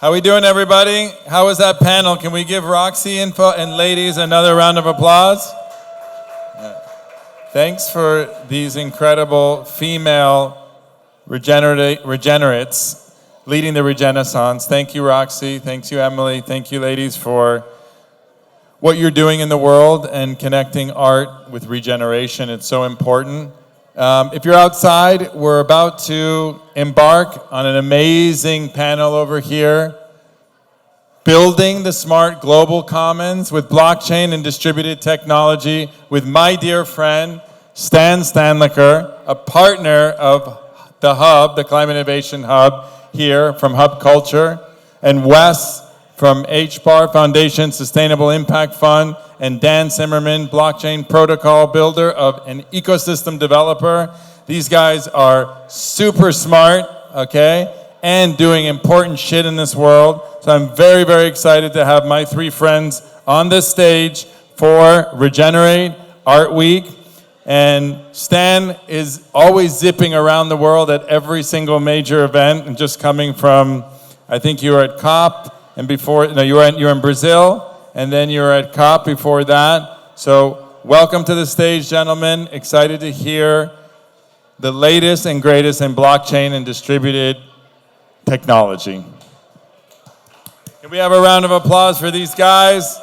How we doing, everybody? How was that panel? Can we give Roxy and ladies another round of applause? Thanks for these incredible female regenerates leading the Regenaissance. Thank you, Roxy. Thank you, Emily. Thank you, ladies, for what you're doing in the world and connecting art with regeneration. It's so important. If you're outside, we're about to embark on an amazing panel over here, Building the Smart Global Commons with Blockchain and Distributed Technology with my dear friend, Stan Stanlicker, a partner of the Hub, the Climate Innovation Hub here from Hub Culture, and Wes from HBAR Foundation Sustainable Impact Fund, and Dan Zimmerman, blockchain protocol builder of an ecosystem developer. These guys are super smart, okay, and doing important shit in this world. So I'm very, very excited to have my three friends on this stage for Regenerate Art Week. And Stan is always zipping around the world at every single major event, and just coming from, I think you were at COP, and before, no, you were in Brazil, and then you were at COP before that. So welcome to the stage, gentlemen. Excited to hear the latest and greatest in blockchain and distributed technology. Can we have a round of applause for these guys?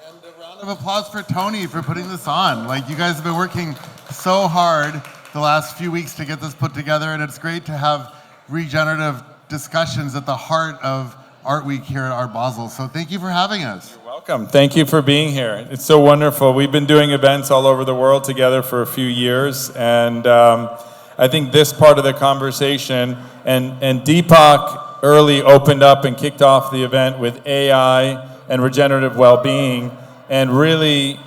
And a round of applause for Tony for putting this on. Like, you guys have been working so hard the last few weeks to get this put together, and it's great to have regenerative discussions at the heart of Art Week here at Art Basel. So thank you for having us. You're welcome. Thank you for being here. It's so wonderful. We've been doing events all over the world together for a few years, and I think this part of the conversation, and Deepak early opened up and kicked off the event with AI and regenerative well-being, and really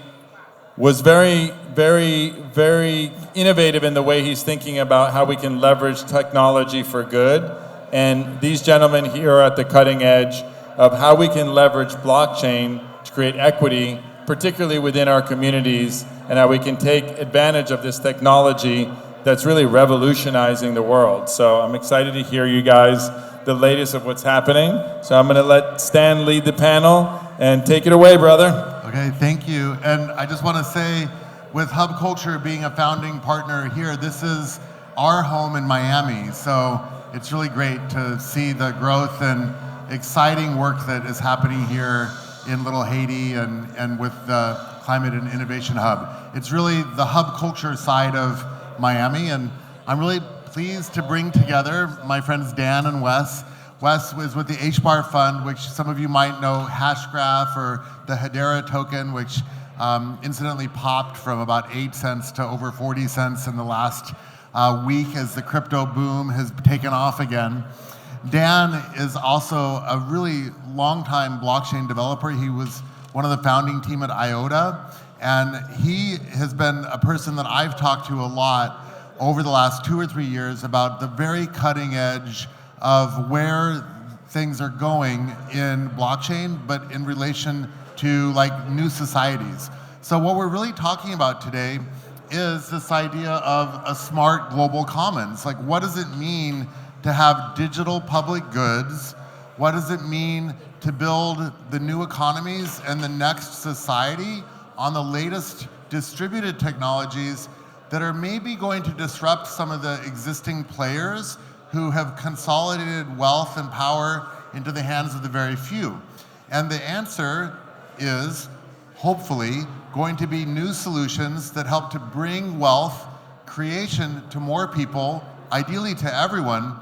was very, very, very innovative in the way he's thinking about how we can leverage technology for good. And these gentlemen here are at the cutting edge of how we can leverage blockchain to create equity, particularly within our communities, and how we can take advantage of this technology that's really revolutionizing the world. So I'm excited to hear you guys, the latest of what's happening. So I'm gonna let Stan lead the panel, and take it away, brother. Okay, thank you. And I just want to say, with Hub Culture being a founding partner here, this is our home in Miami. So it's really great to see the growth and exciting work that is happening here in Little Haiti and with the Climate and Innovation Hub. It's really the Hub Culture side of Miami, and I'm really pleased to bring together my friends Dan and Wes. Wes was with the HBAR Fund, which some of you might know, Hashgraph, or the Hedera token, which incidentally popped from about 8 cents to over 40 cents in the last week as the crypto boom has taken off again. Dan is also a really long-time blockchain developer. He was one of the founding team at IOTA, and he has been a person that I've talked to a lot over the last 2 or 3 years about the very cutting edge of where things are going in blockchain, but in relation to like new societies. So what we're really talking about today is this idea of a smart global commons. Like, what does it mean to have digital public goods? What does it mean to build the new economies and the next society on the latest distributed technologies that are maybe going to disrupt some of the existing players who have consolidated wealth and power into the hands of the very few? And the answer is, hopefully, going to be new solutions that help to bring wealth creation to more people, ideally to everyone,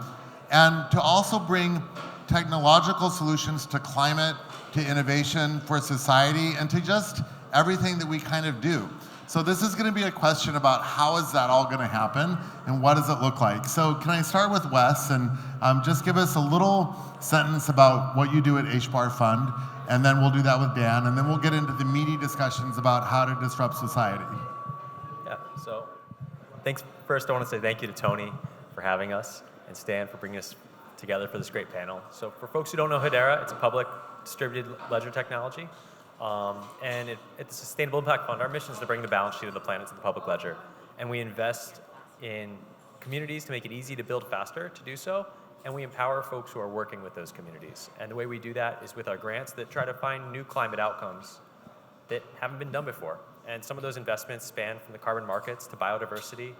and to also bring technological solutions to climate, to innovation for society, and to just everything that we kind of do. So this is going to be a question about how is that all going to happen and what does it look like. So can I start with Wes and just give us a little sentence about what you do at HBAR Fund, and then we'll do that with Dan, and then we'll get into the meaty discussions about how to disrupt society. Yeah, so thanks. First, I want to say thank you to Tony for having us, and Stan for bringing us together for this great panel. So for folks who don't know Hedera, it's a public distributed ledger technology. And it's a sustainable impact fund. Our mission is to bring the balance sheet of the planet to the public ledger. And we invest in communities to make it easy to build faster to do so, and we empower folks who are working with those communities. And the way we do that is with our grants that try to find new climate outcomes that haven't been done before. And some of those investments span from the carbon markets to biodiversity,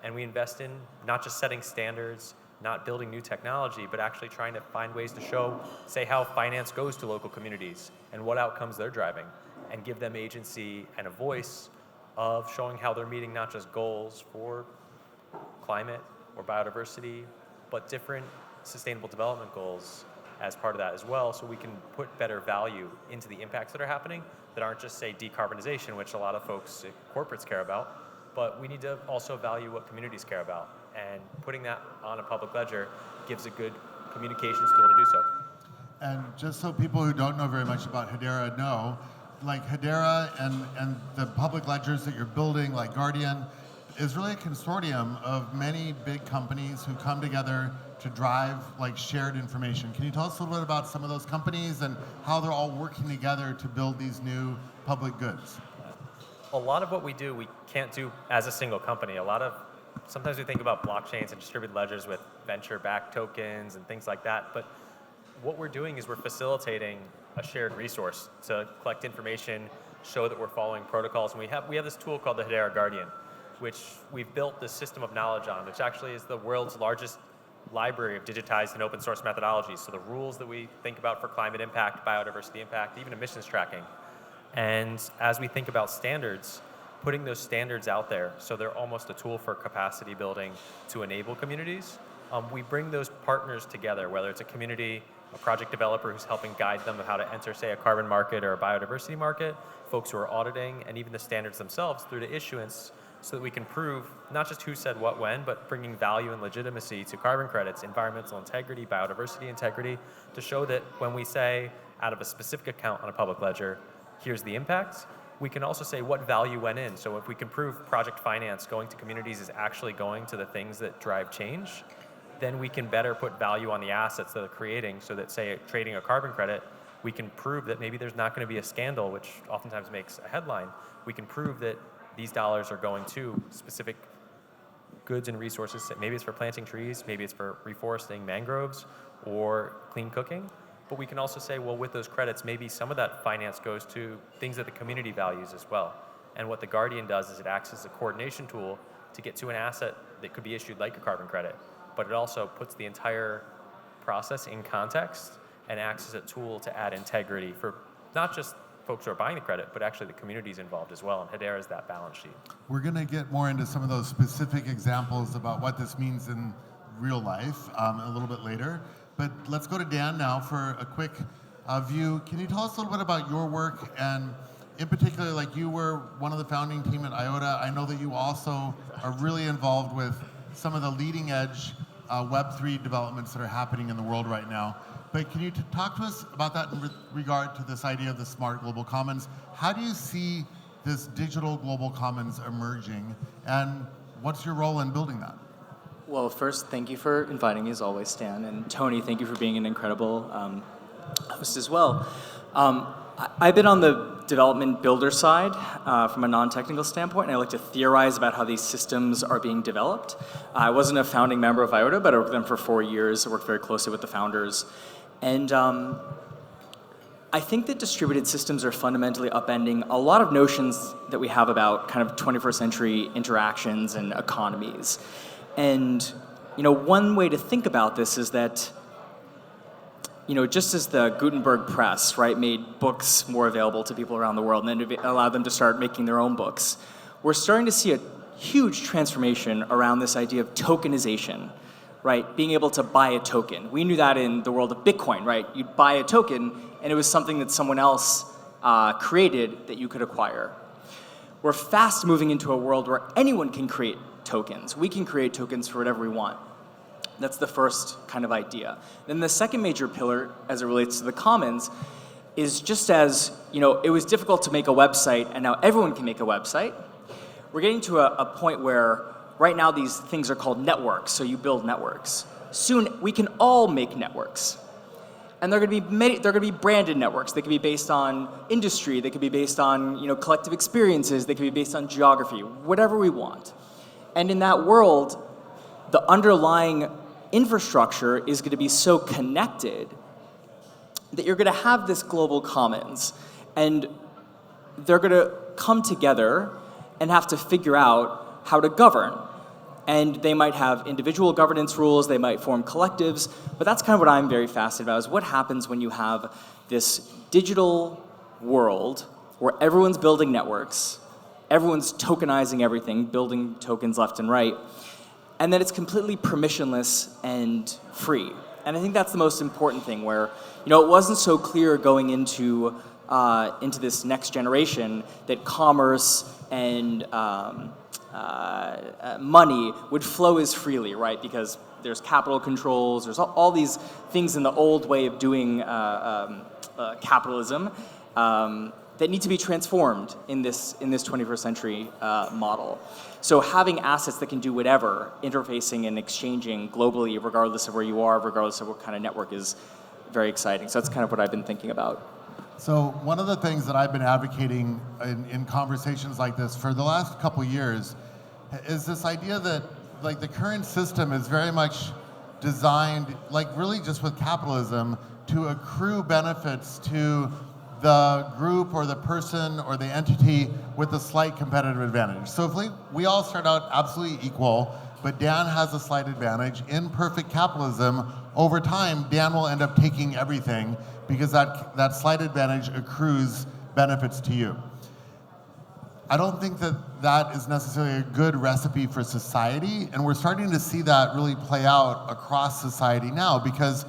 and we invest in not just setting standards, not building new technology, but actually trying to find ways to show, say, how finance goes to local communities and what outcomes they're driving, and give them agency and a voice of showing how they're meeting not just goals for climate or biodiversity, but different sustainable development goals as part of that as well, so we can put better value into the impacts that are happening that aren't just, say, decarbonization, which a lot of folks, corporates care about, but we need to also value what communities care about. And putting that on a public ledger gives a good communications tool to do so. And just so people who don't know very much about Hedera know, like Hedera and the public ledgers that you're building, like Guardian, is really a consortium of many big companies who come together to drive like shared information. Can you tell us a little bit about some of those companies and how they're all working together to build these new public goods? A lot of what we do, we can't do as a single company. Sometimes we think about blockchains and distributed ledgers with venture-backed tokens and things like that, but what we're doing is we're facilitating a shared resource to collect information, show that we're following protocols, and we have this tool called the Hedera Guardian, which we've built this system of knowledge on, which actually is the world's largest library of digitized and open source methodologies. So the rules that we think about for climate impact, biodiversity impact, even emissions tracking. And as we think about standards, putting those standards out there so they're almost a tool for capacity building to enable communities, we bring those partners together, whether it's a community, a project developer who's helping guide them of how to enter, say, a carbon market or a biodiversity market, folks who are auditing, and even the standards themselves through to issuance, so that we can prove not just who said what when, but bringing value and legitimacy to carbon credits, environmental integrity, biodiversity integrity, to show that when we say out of a specific account on a public ledger, here's the impact, we can also say what value went in. So if we can prove project finance going to communities is actually going to the things that drive change, then we can better put value on the assets that they're creating, so that, say, trading a carbon credit, we can prove that maybe there's not going to be a scandal, which oftentimes makes a headline. We can prove that these dollars are going to specific goods and resources. Maybe it's for planting trees, maybe it's for reforesting mangroves or clean cooking. But we can also say, well, with those credits, maybe some of that finance goes to things that the community values as well. And what the Guardian does is it acts as a coordination tool to get to an asset that could be issued like a carbon credit, but it also puts the entire process in context and acts as a tool to add integrity for not just folks who are buying the credit, but actually the communities involved as well. And Hedera is that balance sheet. We're going to get more into some of those specific examples about what this means in real life a little bit later. But let's go to Dan now for a quick view. Can you tell us a little bit about your work, and in particular, like you were one of the founding team at IOTA. I know that you also are really involved with some of the leading edge Web3 developments that are happening in the world right now. But can you talk to us about that in regard to this idea of the smart global commons? How do you see this digital global commons emerging, and what's your role in building that? Well, first, thank you for inviting me as always, Stan. And Tony, thank you for being an incredible host as well. I've been on the development builder side from a non-technical standpoint, and I like to theorize about how these systems are being developed. I wasn't a founding member of IOTA, but I worked with them for 4 years. I worked very closely with the founders. And I think that distributed systems are fundamentally upending a lot of notions that we have about kind of 21st century interactions and economies. And one way to think about this is that just as the Gutenberg press, right, made books more available to people around the world and then allowed them to start making their own books, we're starting to see a huge transformation around this idea of tokenization, right? Being able to buy a token. We knew that in the world of Bitcoin, right? You'd buy a token, and it was something that someone else created that you could acquire. We're fast moving into a world where anyone can create tokens. We can create tokens for whatever we want. That's the first kind of idea. Then the second major pillar, as it relates to the commons, is just as it was difficult to make a website, and now everyone can make a website. We're getting to a point where right now these things are called networks, so you build networks. Soon we can all make networks. And they're going to be branded networks. They can be based on industry, they could be based on collective experiences, they could be based on geography, whatever we want. And in that world, the underlying infrastructure is going to be so connected that you're going to have this global commons, and they're going to come together and have to figure out how to govern. And they might have individual governance rules, they might form collectives, but that's kind of what I'm very fascinated about, is what happens when you have this digital world where everyone's building networks, everyone's tokenizing everything, building tokens left and right, and then it's completely permissionless and free. And I think that's the most important thing, where, you know, it wasn't so clear going into this next generation that commerce and money would flow as freely, right? Because there's capital controls, there's all these things in the old way of doing capitalism that need to be transformed in this 21st century model. So having assets that can do whatever, interfacing and exchanging globally, regardless of where you are, regardless of what kind of network, is very exciting. So that's kind of what I've been thinking about. So one of the things that I've been advocating in conversations like this for the last couple years is this idea that, like, the current system is very much designed, like, really just with capitalism, to accrue benefits to the group or the person or the entity with a slight competitive advantage. So if we all start out absolutely equal, but Dan has a slight advantage, in perfect capitalism, over time, Dan will end up taking everything because that slight advantage accrues benefits to you. I don't think that is necessarily a good recipe for society, and we're starting to see that really play out across society now, because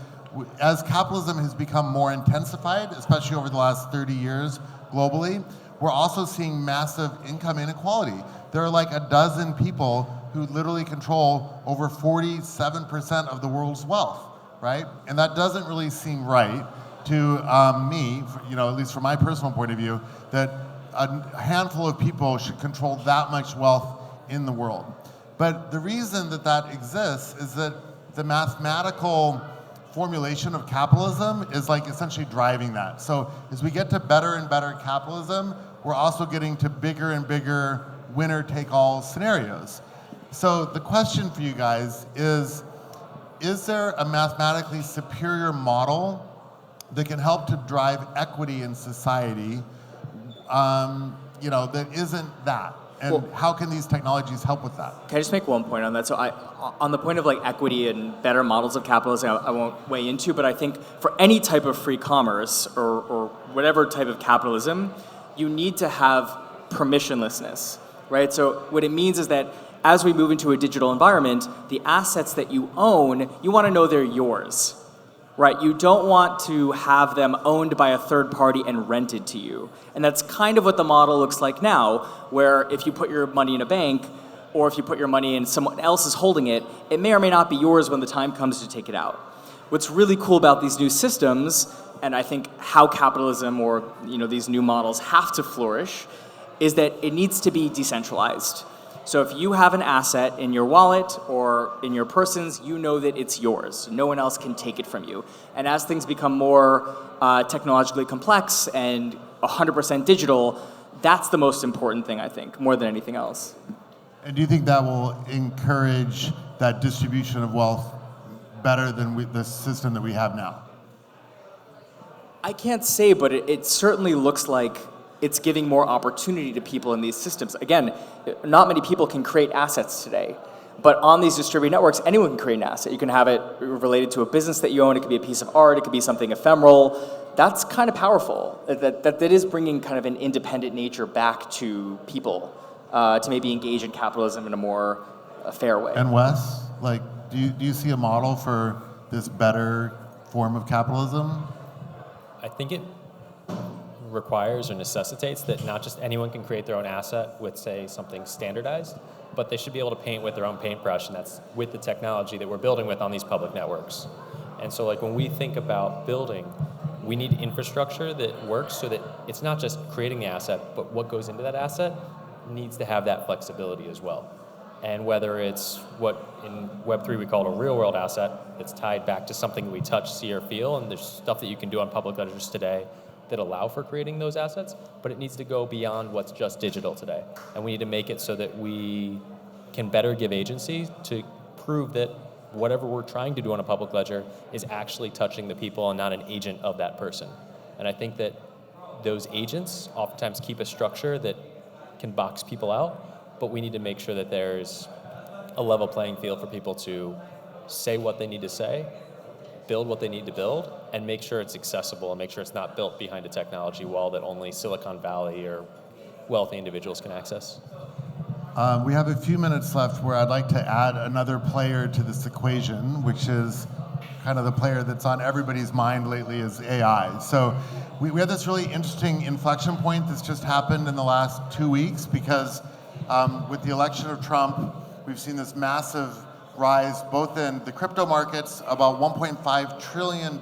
as capitalism has become more intensified, especially over the last 30 years globally, we're also seeing massive income inequality. There are like a dozen people who literally control over 47% of the world's wealth, right? And that doesn't really seem right to me, you know, at least from my personal point of view, that a handful of people should control that much wealth in the world. But the reason that exists is that the mathematical formulation of capitalism is like essentially driving that. So as we get to better and better capitalism, we're also getting to bigger and bigger winner-take-all scenarios. So the question for you guys is there a mathematically superior model that can help to drive equity in society, you know, that isn't that? And how can these technologies help with that? Can I just make one point on that? So on the point of like equity and better models of capitalism, I won't weigh into, but I think for any type of free commerce or whatever type of capitalism, you need to have permissionlessness, right? So what it means is that as we move into a digital environment, the assets that you own, you want to know they're yours, right? You don't want to have them owned by a third party and rented to you. And that's kind of what the model looks like now, where if you put your money in a bank, or if you put your money in someone else is holding it, it may or may not be yours when the time comes to take it out. What's really cool about these new systems, and I think how capitalism or, you know, these new models have to flourish, is that it needs to be decentralized. So if you have an asset in your wallet or in your persons, you know that it's yours. No one else can take it from you. And as things become more technologically complex and 100% digital, that's the most important thing, I think, more than anything else. And do you think that will encourage that distribution of wealth better than the system that we have now? I can't say, but it certainly looks like it's giving more opportunity to people in these systems. Again, not many people can create assets today, but on these distributed networks, anyone can create an asset. You can have it related to a business that you own. It could be a piece of art. It could be something ephemeral. That's kind of powerful. That is bringing kind of an independent nature back to people to maybe engage in capitalism in a more fair way. And Wes, like, do you see a model for this better form of capitalism? I think it requires or necessitates that not just anyone can create their own asset with, say, something standardized, but they should be able to paint with their own paintbrush, and that's with the technology that we're building with on these public networks. And so, like, when we think about building, we need infrastructure that works so that it's not just creating the asset, but what goes into that asset needs to have that flexibility as well. And whether it's what in Web3 we call a real-world asset that's tied back to something we touch, see, or feel, and there's stuff that you can do on public ledgers today that allow for creating those assets, but it needs to go beyond what's just digital today. And we need to make it so that we can better give agency to prove that whatever we're trying to do on a public ledger is actually touching the people and not an agent of that person. And I think that those agents oftentimes keep a structure that can box people out, but we need to make sure that there's a level playing field for people to say what they need to say, build what they need to build, and make sure it's accessible and make sure it's not built behind a technology wall that only Silicon Valley or wealthy individuals can access. We have a few minutes left where I'd like to add another player to this equation, which is kind of the player that's on everybody's mind lately is AI. So we have this really interesting inflection point that's just happened in the last 2 weeks because with the election of Trump, we've seen this massive rise both in the crypto markets. About $1.5 trillion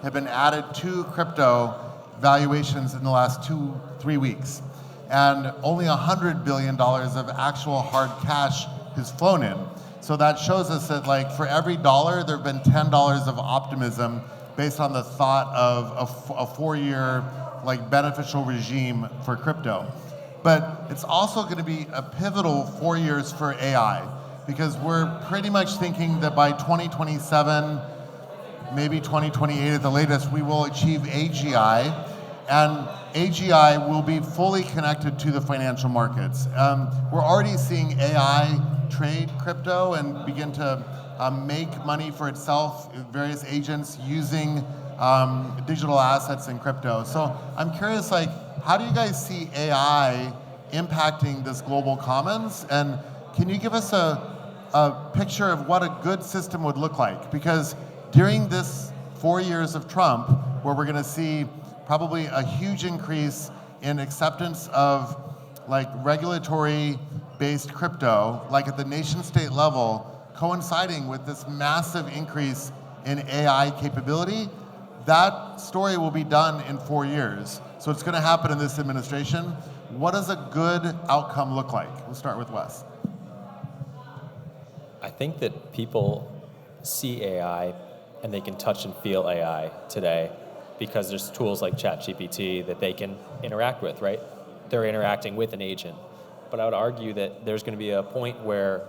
have been added to crypto valuations in the last 2-3 weeks. And only $100 billion of actual hard cash has flown in. So that shows us that like for every dollar, there have been $10 of optimism based on the thought of a 4-year like beneficial regime for crypto. But it's also going to be a pivotal 4 years for AI because we're pretty much thinking that by 2027, maybe 2028 at the latest, we will achieve AGI. And AGI will be fully connected to the financial markets. We're already seeing AI trade crypto and begin to make money for itself, various agents using digital assets in crypto. So I'm curious, like, how do you guys see AI impacting this global commons? And can you give us a picture of what a good system would look like? Because during this 4 years of Trump, where we're going to see probably a huge increase in acceptance of like regulatory-based crypto, like at the nation-state level, coinciding with this massive increase in AI capability, that story will be done in 4 years. So it's going to happen in this administration. What does a good outcome look like? We'll start with Wes. I think that people see AI and they can touch and feel AI today because there's tools like ChatGPT that they can interact with, right? They're interacting with an agent. But I would argue that there's going to be a point where,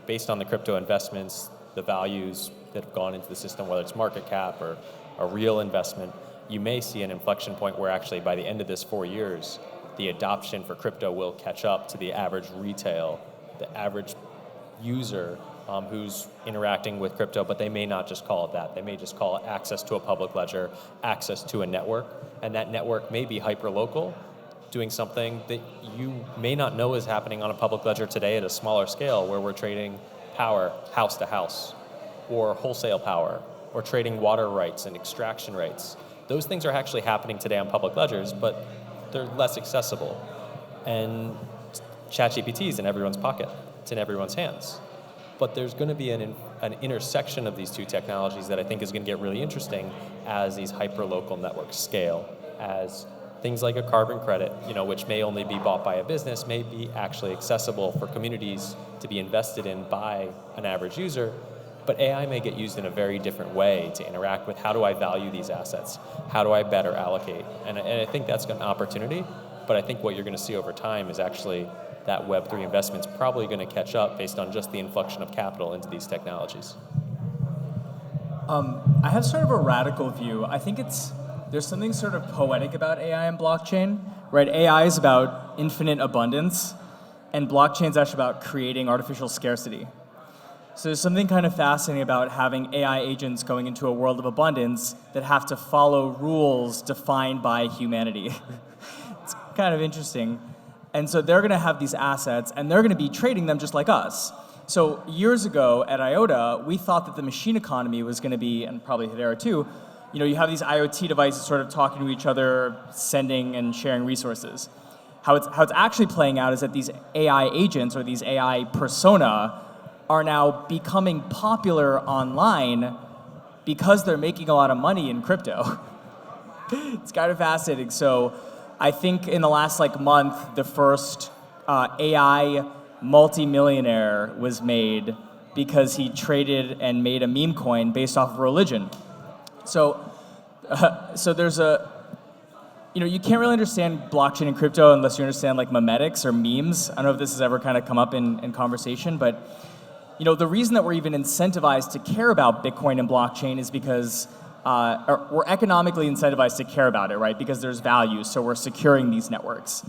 based on the crypto investments, the values that have gone into the system, whether it's market cap or a real investment, you may see an inflection point where actually by the end of this 4 years, the adoption for crypto will catch up to the average retail, the average user who's interacting with crypto, but they may not just call it that. They may just call it access to a public ledger, access to a network, and that network may be hyper-local, doing something that you may not know is happening on a public ledger today at a smaller scale, where we're trading power house to house, or wholesale power, or trading water rights and extraction rights. Those things are actually happening today on public ledgers, but they're less accessible. And ChatGPT is in everyone's pocket. It's in everyone's hands. But there's going to be an intersection of these two technologies that I think is going to get really interesting as these hyper-local networks scale, as things like a carbon credit, which may only be bought by a business, may be actually accessible for communities to be invested in by an average user. But AI may get used in a very different way to interact with how do I value these assets? How do I better allocate? And I think that's an opportunity, but I think what you're going to see over time is actually that Web3 investment's probably going to catch up based on just the inflection of capital into these technologies. I have sort of a radical view. I think there's something sort of poetic about AI and blockchain, right? AI is about infinite abundance, and blockchain is actually about creating artificial scarcity. So there's something kind of fascinating about having AI agents going into a world of abundance that have to follow rules defined by humanity. It's kind of interesting. And so they're going to have these assets, and they're going to be trading them just like us. So years ago at IOTA, we thought that the machine economy was going to be, and probably Hedera too, you have these IoT devices sort of talking to each other, sending and sharing resources. How it's actually playing out is that these AI agents or these AI persona are now becoming popular online because they're making a lot of money in crypto. It's kind of fascinating. So I think in the last month, the first AI multimillionaire was made because he traded and made a meme coin based off of religion. So there's you can't really understand blockchain and crypto unless you understand memetics or memes. I don't know if this has ever kind of come up in conversation, but the reason that we're even incentivized to care about Bitcoin and blockchain is because or we're economically incentivized to care about it, right? Because there's value, so we're securing these networks.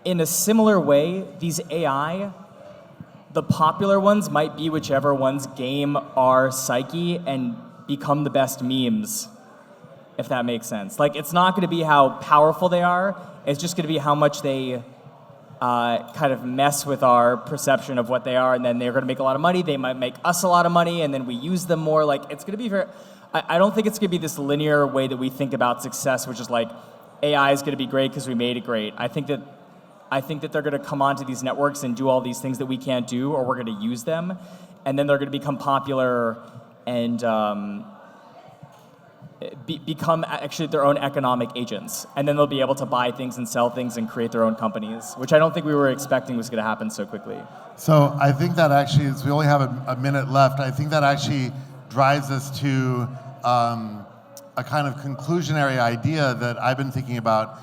In a similar way, these AI, the popular ones might be whichever ones game our psyche and become the best memes, if that makes sense. Like, it's not going to be how powerful they are, it's just going to be how much they kind of mess with our perception of what they are, and then they're going to make a lot of money, they might make us a lot of money, and then we use them more. Like, it's going to be very, I don't think it's going to be this linear way that we think about success, which is like, AI is going to be great because we made it great. I think that they're going to come onto these networks and do all these things that we can't do, or we're going to use them, and then they're going to become popular and become actually their own economic agents. And then they'll be able to buy things and sell things and create their own companies, which I don't think we were expecting was going to happen so quickly. So I think that actually, as we only have a minute left, I think that actually drives us to a kind of conclusionary idea that I've been thinking about.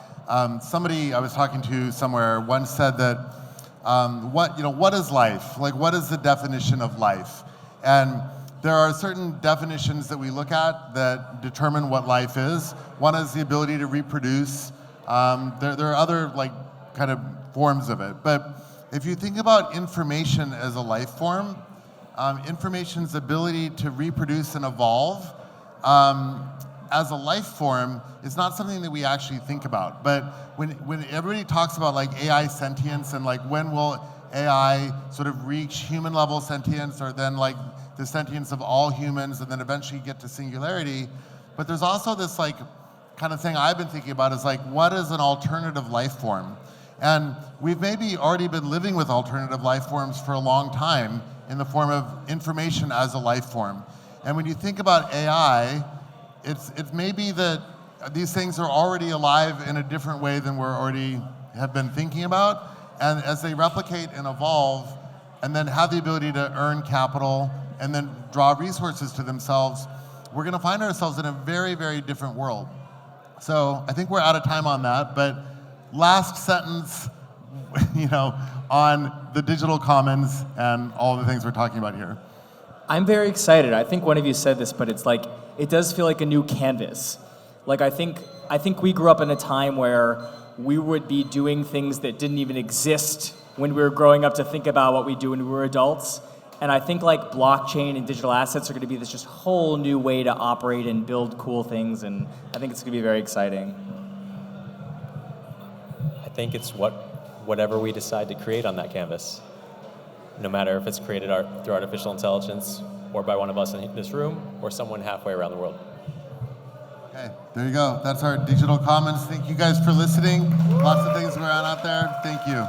Somebody I was talking to somewhere once said that, what is life? Like, what is the definition of life? And there are certain definitions that we look at that determine what life is. One is the ability to reproduce. There are other kind of forms of it. But if you think about information as a life form, information's ability to reproduce and evolve as a life form is not something that we actually think about. But when everybody talks about AI sentience and when will AI sort of reach human level sentience, or then the sentience of all humans, and then eventually get to singularity. But there's also this kind of thing I've been thinking about is what is an alternative life form? And we've maybe already been living with alternative life forms for a long time in the form of information as a life form. And when you think about AI, it's maybe that these things are already alive in a different way than we're already have been thinking about. And as they replicate and evolve, and then have the ability to earn capital, and then draw resources to themselves, we're going to find ourselves in a very, very different world. So I think we're out of time on that, but last sentence, on the digital commons and all the things we're talking about here. I'm very excited. I think one of you said this, but it's it does feel like a new canvas. I think we grew up in a time where we would be doing things that didn't even exist when we were growing up to think about what we do when we were adults. And I think blockchain and digital assets are going to be this just whole new way to operate and build cool things, and I think it's going to be very exciting. I think it's whatever we decide to create on that canvas, no matter if it's created through artificial intelligence or by one of us in this room or someone halfway around the world. Okay, there you go. That's our digital commons. Thank you guys for listening. Lots of things going on out there. Thank you.